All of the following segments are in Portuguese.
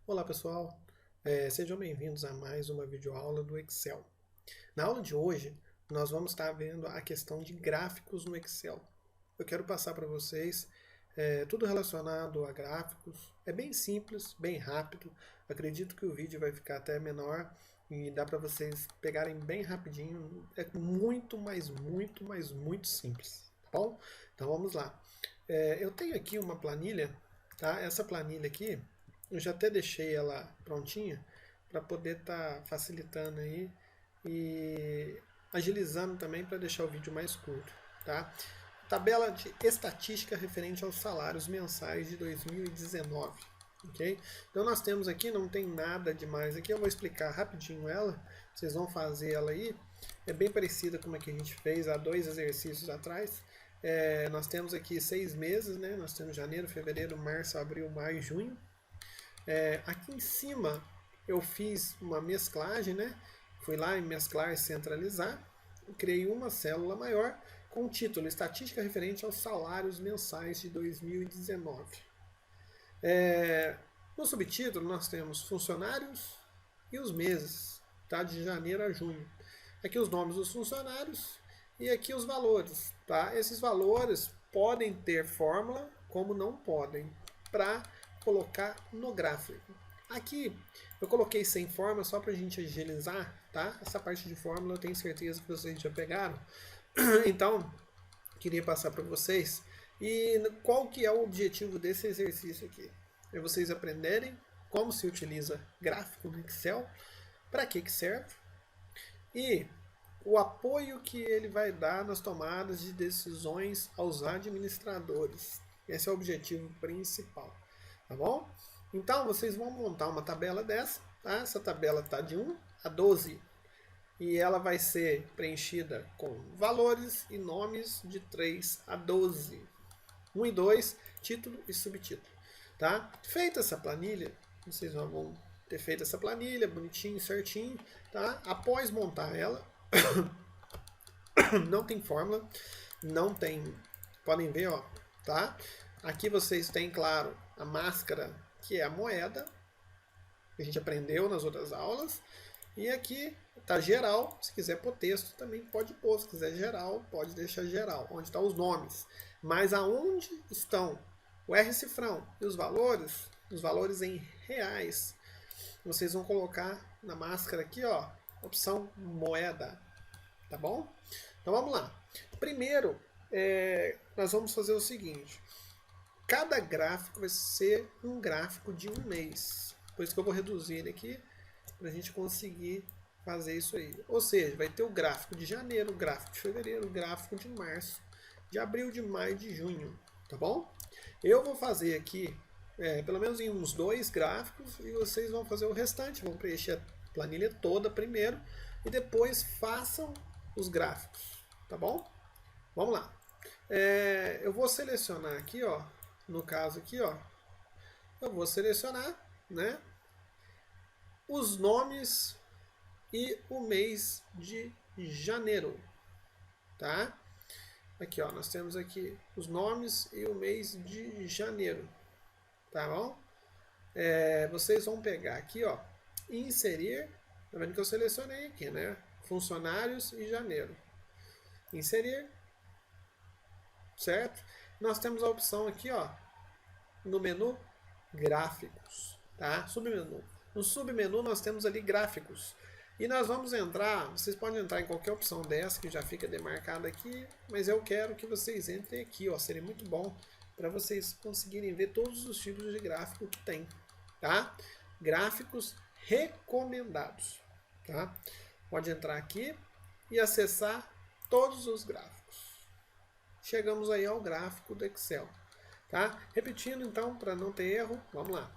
Olá pessoal, sejam bem-vindos a mais uma videoaula do Excel. Na aula de hoje, nós vamos estar vendo a questão de gráficos no Excel. Eu quero passar para vocês tudo relacionado a gráficos. É bem simples, bem rápido. Acredito que o vídeo vai ficar até menor e dá para vocês pegarem bem rapidinho. É muito simples, tá bom? Então vamos lá. Eu tenho aqui uma planilha, tá? Essa planilha aqui eu já até deixei ela prontinha para poder estar facilitando aí e agilizando também para deixar o vídeo mais curto, tá? Tabela de estatística referente aos salários mensais de 2019, ok? Então nós temos aqui, não tem nada demais aqui, eu vou explicar rapidinho ela, vocês vão fazer ela aí, é bem parecida com a que a gente fez há 2 exercícios atrás. Nós temos aqui 6 meses, né? Nós temos janeiro, fevereiro, março, abril, maio, junho. Aqui em cima eu fiz uma mesclagem, né? Fui lá em mesclar e centralizar, criei uma célula maior com o título Estatística referente aos salários mensais de 2019. No subtítulo nós temos funcionários e os meses, tá? De janeiro a junho. Aqui os nomes dos funcionários e aqui os valores, tá? Esses valores podem ter fórmula, como não podem, para colocar no gráfico. Aqui eu coloquei sem fórmula só para a gente agilizar, tá? Essa parte de fórmula eu tenho certeza que vocês já pegaram. Então, queria passar para vocês. E qual que é o objetivo desse exercício aqui? É vocês aprenderem como se utiliza gráfico no Excel, para que serve e o apoio que ele vai dar nas tomadas de decisões aos administradores. Esse é o objetivo principal, tá bom? Então vocês vão montar uma tabela dessa, tá? Essa tabela está de 1 a 12 e ela vai ser preenchida com valores e nomes de 3 a 12. 1 e 2, título e subtítulo, tá? Feita essa planilha, vocês vão ter feito essa planilha bonitinho, certinho, tá? Após montar ela, não tem fórmula, não tem, podem ver, ó, tá? Aqui vocês têm, claro, a máscara, que é a moeda, que a gente aprendeu nas outras aulas, e aqui tá geral, se quiser pôr texto também pode pôr, se quiser geral, pode deixar geral, onde estão os nomes. Mas aonde estão o R cifrão e os valores em reais, vocês vão colocar na máscara aqui, ó, opção moeda, tá bom? Então vamos lá. Primeiro, nós vamos fazer o seguinte. Cada gráfico vai ser um gráfico de um mês. Por isso que eu vou reduzir ele aqui, para a gente conseguir fazer isso aí. Ou seja, vai ter o gráfico de janeiro, o gráfico de fevereiro, o gráfico de março, de abril, de maio, de junho. Tá bom? Eu vou fazer aqui, pelo menos em uns 2 gráficos, e vocês vão fazer o restante. Vão preencher a planilha toda primeiro, e depois façam os gráficos. Tá bom? Vamos lá. Eu vou selecionar aqui, ó, no caso aqui, ó, eu vou selecionar, né, os nomes e o mês de janeiro, tá? Aqui, ó, nós temos aqui os nomes e o mês de janeiro, tá bom? Vocês vão pegar aqui, ó, e inserir, tá vendo que eu selecionei aqui, né? Funcionários e janeiro. Inserir, certo? Nós temos a opção aqui, ó, no menu gráficos, tá? Submenu. No submenu nós temos ali gráficos. E nós vamos entrar, vocês podem entrar em qualquer opção dessa que já fica demarcada aqui, mas eu quero que vocês entrem aqui, ó, seria muito bom para vocês conseguirem ver todos os tipos de gráfico que tem, tá? Gráficos recomendados, tá? Pode entrar aqui e acessar todos os gráficos. Chegamos aí ao gráfico do Excel, tá? Repetindo então, para não ter erro, vamos lá.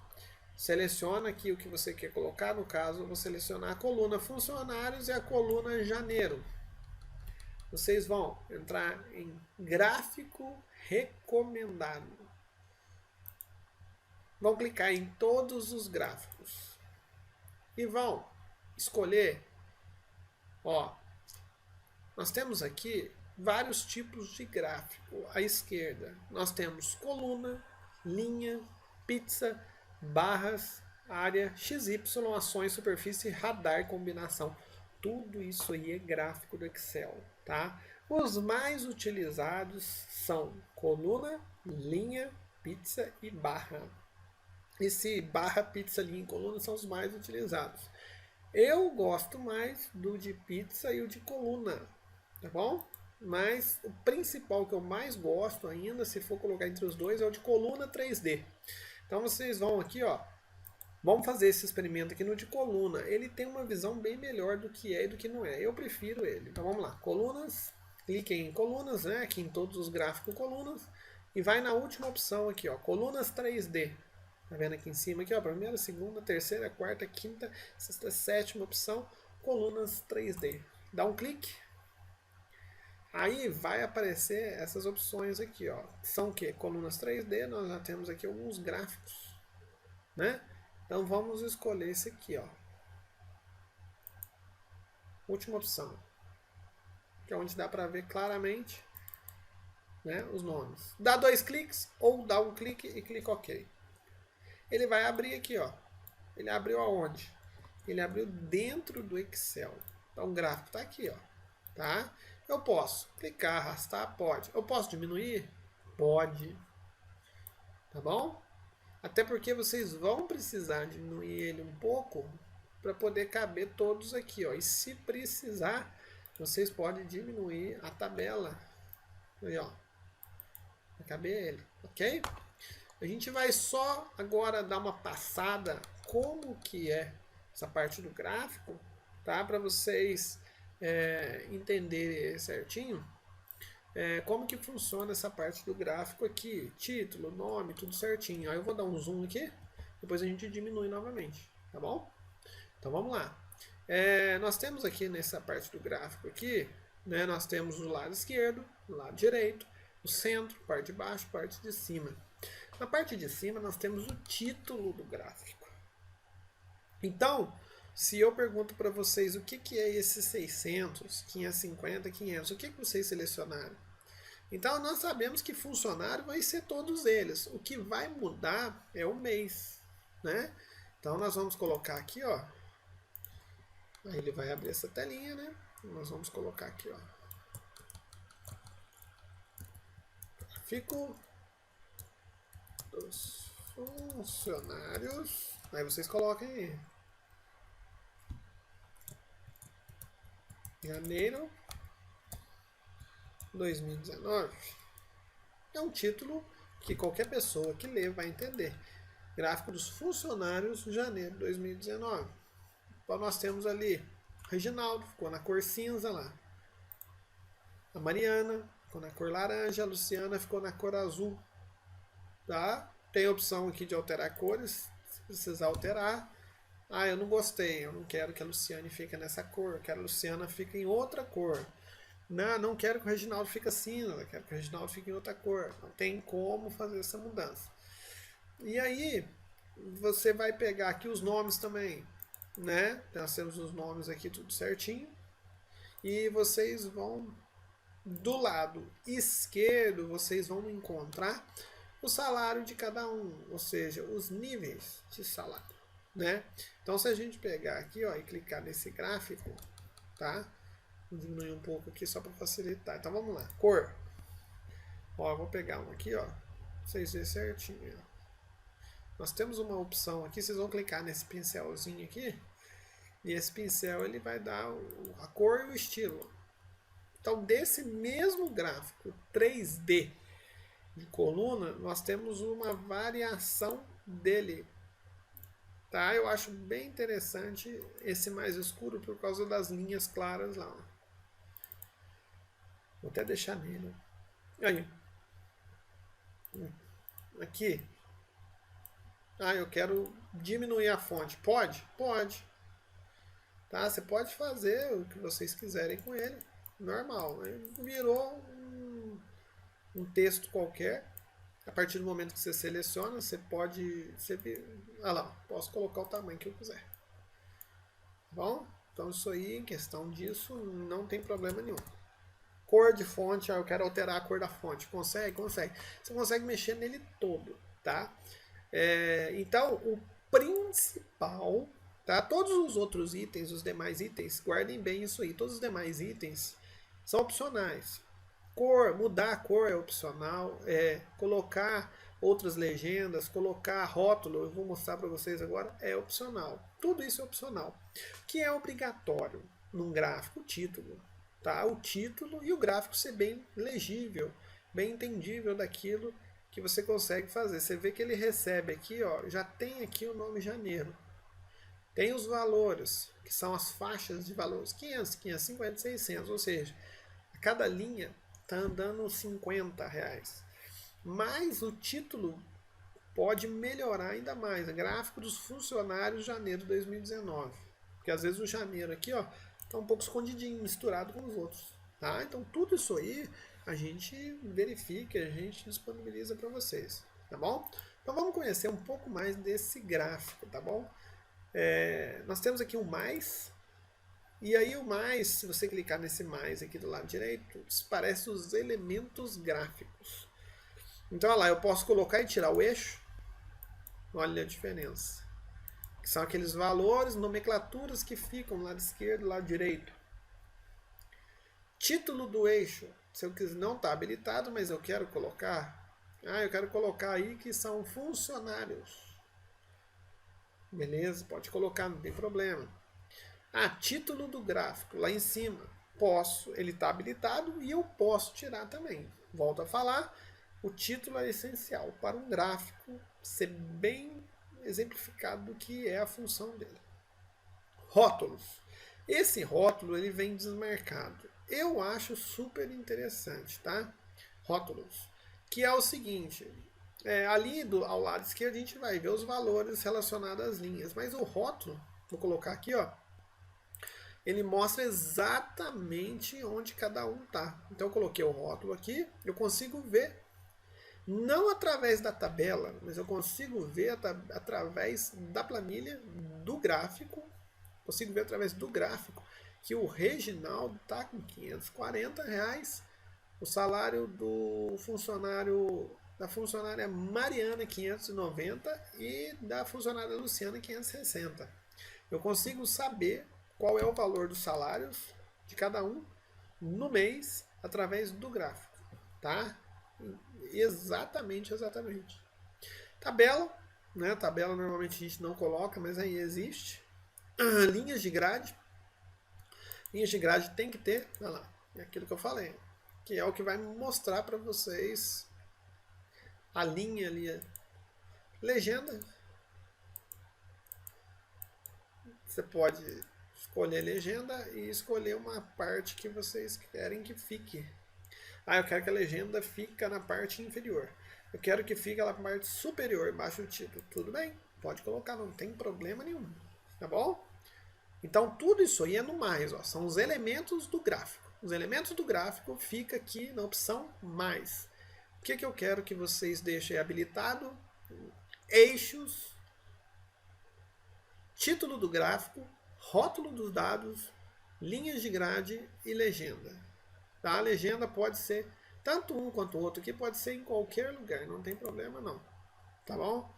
Seleciona aqui o que você quer colocar, no caso eu vou selecionar a coluna funcionários e a coluna janeiro. Vocês vão entrar em gráfico recomendado. Vão clicar em todos os gráficos e vão escolher, ó, nós temos aqui vários tipos de gráfico. À esquerda nós temos coluna, linha, pizza, barras área XY, ações, superfície, radar, combinação. Tudo isso aí é gráfico do Excel, tá? Os mais utilizados são coluna, linha, pizza e barra. Esse barra, pizza, linha e coluna são os mais utilizados. Eu gosto mais do de pizza e o de coluna, tá bom? Mas o principal que eu mais gosto ainda, se for colocar entre os dois, é o de coluna 3D. Então vocês vão aqui, ó. Vamos fazer esse experimento aqui no de coluna. Ele tem uma visão bem melhor do que é e do que não é. Eu prefiro ele. Então vamos lá. Colunas. Clique em colunas, né? Aqui em todos os gráficos colunas. E vai na última opção aqui, ó. Colunas 3D. Tá vendo aqui em cima aqui, ó? Primeira, segunda, terceira, quarta, quinta, sexta, sétima opção. Colunas 3D. Dá um clique. Aí vai aparecer essas opções aqui, ó. São o quê? Colunas 3D. Nós já temos aqui alguns gráficos, né? Então vamos escolher esse aqui, ó. Última opção. Que é onde dá para ver claramente, né, os nomes. Dá 2 cliques ou dá um clique e clica OK. Ele vai abrir aqui, ó. Ele abriu aonde? Ele abriu dentro do Excel. Então o gráfico está aqui, ó. Tá? Eu posso clicar, arrastar? Pode. Eu posso diminuir? Pode. Tá bom? Até porque vocês vão precisar diminuir ele um pouco para poder caber todos aqui, ó. E se precisar, vocês podem diminuir a tabela. Aí, ó. Para caber ele, ok? A gente vai só agora dar uma passada como que é essa parte do gráfico, tá? Para vocês entenderem certinho. Como que funciona essa parte do gráfico aqui, título, nome, tudo certinho. Aí eu vou dar um zoom aqui, depois a gente diminui novamente, tá bom? Então vamos lá. Nós temos aqui nessa parte do gráfico aqui, né, nós temos o lado esquerdo, o lado direito, o centro, parte de baixo, parte de cima. Na parte de cima nós temos o título do gráfico. Então, se eu pergunto para vocês o que é esses 600, 550, 500, o que vocês selecionaram? Então, nós sabemos que funcionário vai ser todos eles. O que vai mudar é o mês, né? Então, nós vamos colocar aqui, ó. Aí ele vai abrir essa telinha, né? Nós vamos colocar aqui, ó. Gráfico dos funcionários. Aí vocês coloquem aí. Janeiro 2019. É um título que qualquer pessoa que lê vai entender. Gráfico dos funcionários, janeiro de 2019. Então nós temos ali Reginaldo, ficou na cor cinza lá. A Mariana ficou na cor laranja. A Luciana ficou na cor azul. Tá? Tem a opção aqui de alterar cores, se precisar alterar. Ah, eu não gostei, eu não quero que a Luciane fique nessa cor, eu quero que a Luciana fique em outra cor. Não quero que o Reginaldo fique cinza, eu quero que o Reginaldo fique em outra cor. Não tem como fazer essa mudança. E aí, você vai pegar aqui os nomes também, né? Nós temos os nomes aqui tudo certinho. E vocês vão, do lado esquerdo, vocês vão encontrar o salário de cada um, ou seja, os níveis de salário, né? Então, se a gente pegar aqui, ó, e clicar nesse gráfico, tá? Vou diminuir um pouco aqui só para facilitar. Então, vamos lá. Cor. Ó, eu vou pegar um aqui, ó. Pra vocês verem certinho, ó. Nós temos uma opção aqui, vocês vão clicar nesse pincelzinho aqui. E esse pincel, ele vai dar a cor e o estilo. Então, desse mesmo gráfico 3D de coluna, nós temos uma variação dele. Tá? Eu acho bem interessante esse mais escuro por causa das linhas claras lá. Ó. Vou até deixar nele. Aí. Aqui. Ah, eu quero diminuir a fonte. Pode? Pode. Tá? Você pode fazer o que vocês quiserem com ele. Normal. Né? Virou um texto qualquer. A partir do momento que você seleciona, você pode... olha lá, posso colocar o tamanho que eu quiser. Bom, então isso aí, em questão disso, não tem problema nenhum. Cor de fonte, eu quero alterar a cor da fonte. Consegue? Consegue. Você consegue mexer nele todo, tá? Então, principal, tá? Todos os outros itens, os demais itens, guardem bem isso aí. Todos os demais itens são opcionais. Cor, mudar a cor é opcional, colocar outras legendas, colocar rótulo, eu vou mostrar para vocês agora, é opcional. Tudo isso é opcional. O que é obrigatório num gráfico? O título. Tá? O título e o gráfico ser bem legível, bem entendível daquilo que você consegue fazer. Você vê que ele recebe aqui, ó, já tem aqui o nome janeiro. Tem os valores, que são as faixas de valores, 500, 550, 600, ou seja, a cada linha está andando R$50. Mas o título pode melhorar ainda mais. Gráfico dos funcionários de janeiro de 2019. Porque às vezes o janeiro aqui está um pouco escondidinho, misturado com os outros. Tá? Então tudo isso aí a gente verifica, a gente disponibiliza para vocês. Tá bom? Então vamos conhecer um pouco mais desse gráfico, tá bom? Nós temos aqui um mais. E aí o mais, se você clicar nesse mais aqui do lado direito, aparece os elementos gráficos. Então, olha lá, eu posso colocar e tirar o eixo. Olha a diferença. Que são aqueles valores, nomenclaturas que ficam do lado esquerdo e do lado direito. Título do eixo. Se eu quiser, não está habilitado, mas eu quero colocar. Eu quero colocar aí que são funcionários. Beleza, pode colocar, não tem problema. Título do gráfico, lá em cima. Posso, ele está habilitado e eu posso tirar também. Volto a falar, o título é essencial para um gráfico ser bem exemplificado do que é a função dele. Rótulos. Esse rótulo ele vem desmarcado. Eu acho super interessante, tá? Rótulos. Que é o seguinte, ali ao lado esquerdo a gente vai ver os valores relacionados às linhas. Mas o rótulo, vou colocar aqui, ó. Ele mostra exatamente onde cada um está. Então eu coloquei o rótulo aqui, eu consigo ver, não através da tabela, mas eu consigo ver através da planilha, do gráfico, consigo ver através do gráfico que o Reginaldo está com R$540, o salário do funcionário, da funcionária Mariana 590 e da funcionária Luciana 560. Eu consigo saber qual é o valor dos salários de cada um no mês através do gráfico, tá? Exatamente. Tabela, né? Tabela normalmente a gente não coloca, mas aí existe. Linhas de grade. Linhas de grade tem que ter, olha lá, é aquilo que eu falei, que é o que vai mostrar para vocês a linha ali. Legenda. Você pode escolher legenda e escolher uma parte que vocês querem que fique. Eu quero que a legenda fique na parte inferior. Eu quero que fique na parte superior, embaixo do título. Tudo bem, pode colocar, não tem problema nenhum. Tá bom? Então tudo isso aí é no mais, ó, são os elementos do gráfico. Os elementos do gráfico fica aqui na opção mais. O que eu quero que vocês deixem habilitado? Eixos, título do gráfico, rótulo dos dados, linhas de grade e legenda. Tá? A legenda pode ser tanto um quanto o outro aqui, pode ser em qualquer lugar, não tem problema não. Tá bom?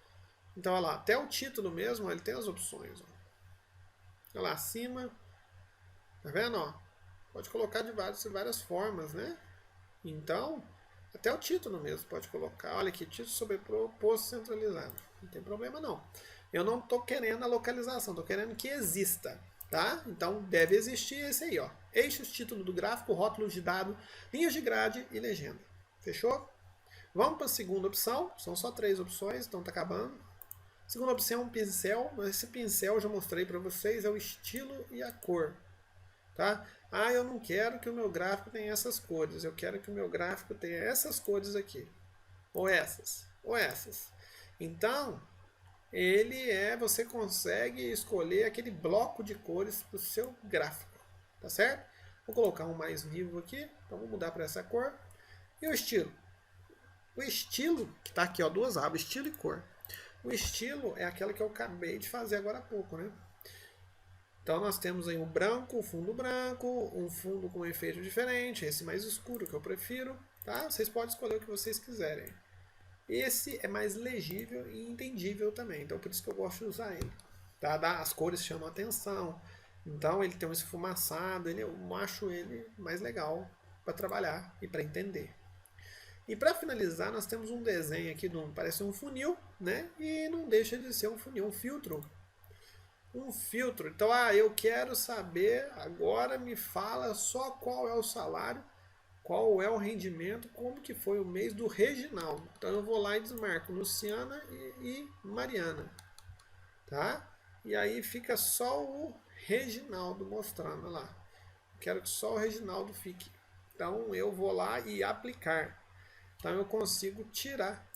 Então, olha lá, até o título mesmo, ele tem as opções. Ó. Olha lá, acima. Tá vendo? Ó? Pode colocar de várias formas, né? Então, até o título mesmo pode colocar. Olha aqui, título sobreposto centralizado. Não tem problema não. Eu não estou querendo a localização, estou querendo que exista. Tá? Então deve existir esse aí, ó. Eixos, título do gráfico, rótulos de dado, linhas de grade e legenda. Fechou? Vamos para a segunda opção. São só 3 opções, então tá acabando. Segunda opção é um pincel. Esse pincel eu já mostrei para vocês, é o estilo e a cor. Tá? Eu não quero que o meu gráfico tenha essas cores. Eu quero que o meu gráfico tenha essas cores aqui. Ou essas. Ou essas. Então, você consegue escolher aquele bloco de cores para o seu gráfico, tá certo? Vou colocar um mais vivo aqui, então vou mudar para essa cor. E o estilo? O estilo, que está aqui, ó, 2 abas, estilo e cor. O estilo é aquela que eu acabei de fazer agora há pouco, né? Então nós temos aí um branco, um fundo com um efeito diferente, esse mais escuro que eu prefiro, tá? Vocês podem escolher o que vocês quiserem. Esse é mais legível e entendível também, então por isso que eu gosto de usar ele. Tá? As cores chamam a atenção, então ele tem um esfumaçado, eu acho ele mais legal para trabalhar e para entender. E para finalizar, nós temos um desenho aqui, parece um funil, né? E não deixa de ser um funil, um filtro. Um filtro. Então, eu quero saber, agora me fala só qual é o salário, qual é o rendimento, como que foi o mês do Reginaldo. Então eu vou lá e desmarco Luciana e Mariana, tá? E aí fica só o Reginaldo mostrando lá. Quero que só o Reginaldo fique. Então eu vou lá e aplicar. Então eu consigo tirar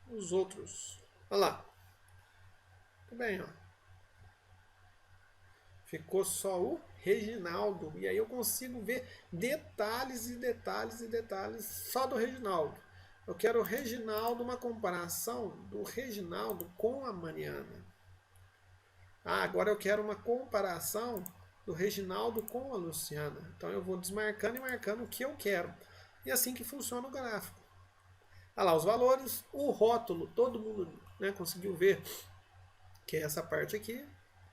os outros. Olha lá. Tudo bem, ó. Ficou só o Reginaldo. E aí eu consigo ver detalhes e detalhes e detalhes só do Reginaldo. Eu quero o Reginaldo, uma comparação do Reginaldo com a Mariana. Agora eu quero uma comparação do Reginaldo com a Luciana. Então eu vou desmarcando e marcando o que eu quero. E assim que funciona o gráfico. Olha lá os valores, o rótulo, todo mundo, né, conseguiu ver que é essa parte aqui.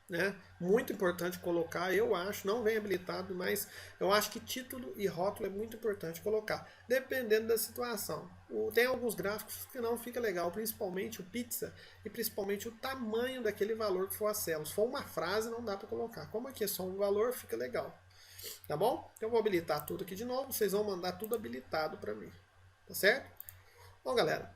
Né? Muito importante colocar, eu acho, não vem habilitado, mas eu acho que título e rótulo é muito importante colocar, dependendo da situação. Tem alguns gráficos que não fica legal, principalmente o pizza e principalmente o tamanho daquele valor que for a célula. Se for uma frase, não dá para colocar. Como aqui é só um valor, fica legal. Tá bom? Então eu vou habilitar tudo aqui de novo, vocês vão mandar tudo habilitado para mim. Tá certo? Bom, galera,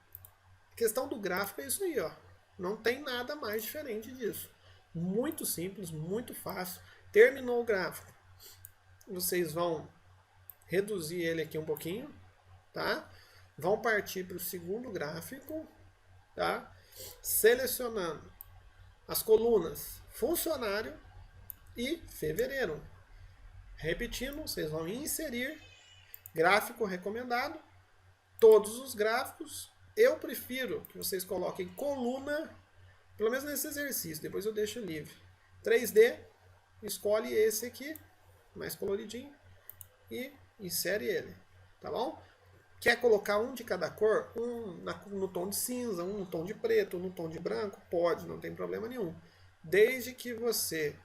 a questão do gráfico é isso aí, ó. Não tem nada mais diferente disso. Muito simples, muito fácil. Terminou o gráfico. Vocês vão reduzir ele aqui um pouquinho, tá? Vão partir para o segundo gráfico, tá? Selecionando as colunas funcionário e fevereiro. Repetindo, vocês vão inserir gráfico recomendado, todos os gráficos. Eu prefiro que vocês coloquem coluna, pelo menos nesse exercício, depois eu deixo livre. 3D, escolhe esse aqui, mais coloridinho, e insere ele, tá bom? Quer colocar um de cada cor? No tom de cinza, um no tom de preto, um no tom de branco? Pode, não tem problema nenhum. Desde que você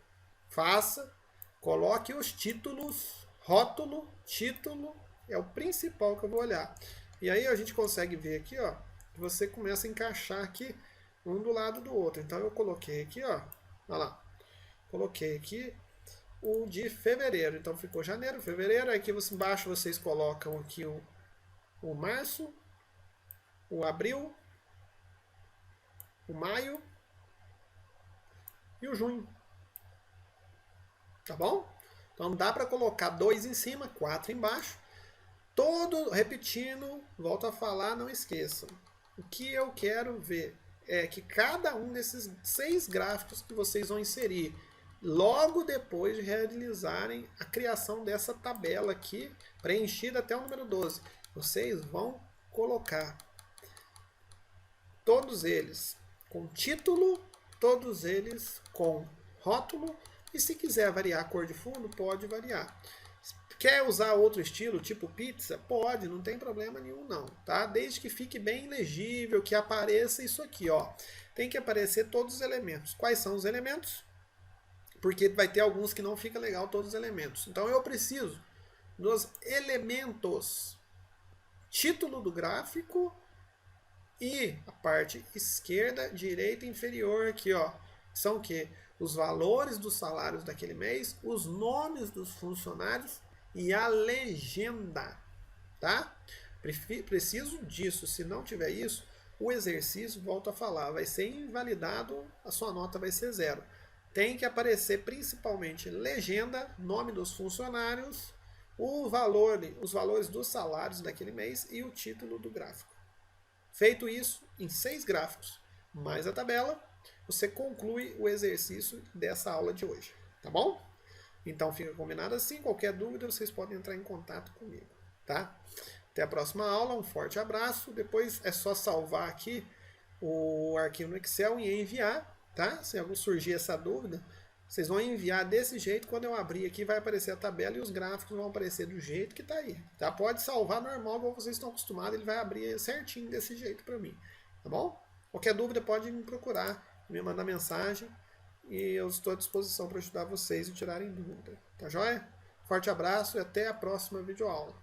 faça, coloque os títulos, rótulo, título, é o principal que eu vou olhar. E aí a gente consegue ver aqui, ó, que você começa a encaixar aqui um do lado do outro. Então eu coloquei aqui, ó, olha lá, coloquei aqui o de fevereiro. Então ficou janeiro, fevereiro. Aqui embaixo vocês colocam aqui o março, o abril, o maio e o junho. Tá bom? Então dá para colocar 2 em cima, 4 embaixo. Todo repetindo, volto a falar, não esqueçam. O que eu quero ver é que cada um desses 6 gráficos que vocês vão inserir logo depois de realizarem a criação dessa tabela aqui, preenchida até o número 12, vocês vão colocar todos eles com título, todos eles com rótulo, e se quiser variar a cor de fundo, pode variar. Quer usar outro estilo, tipo pizza? Pode, não tem problema nenhum não, tá? Desde que fique bem legível, que apareça isso aqui, ó. Tem que aparecer todos os elementos. Quais são os elementos? Porque vai ter alguns que não fica legal todos os elementos. Então eu preciso dos elementos. Título do gráfico e a parte esquerda, direita e inferior aqui, ó. São o quê? Os valores dos salários daquele mês, os nomes dos funcionários e a legenda, tá? Preciso disso. Se não tiver isso, o exercício, volto a falar, vai ser invalidado, a sua nota vai ser 0. Tem que aparecer principalmente legenda, nome dos funcionários, os valores dos salários daquele mês e o título do gráfico. Feito isso, em 6 gráficos, mais a tabela, você conclui o exercício dessa aula de hoje, tá bom? Então fica combinado assim, qualquer dúvida vocês podem entrar em contato comigo, tá? Até a próxima aula, um forte abraço, depois é só salvar aqui o arquivo no Excel e enviar, tá? Se surgir essa dúvida, vocês vão enviar desse jeito, quando eu abrir aqui vai aparecer a tabela e os gráficos vão aparecer do jeito que está aí, tá? Pode salvar normal, como vocês estão acostumados, ele vai abrir certinho desse jeito para mim. tá bom? Qualquer dúvida pode me procurar, me mandar mensagem e eu estou à disposição para ajudar vocês e tirarem dúvida. Tá joia? Forte abraço e até a próxima videoaula.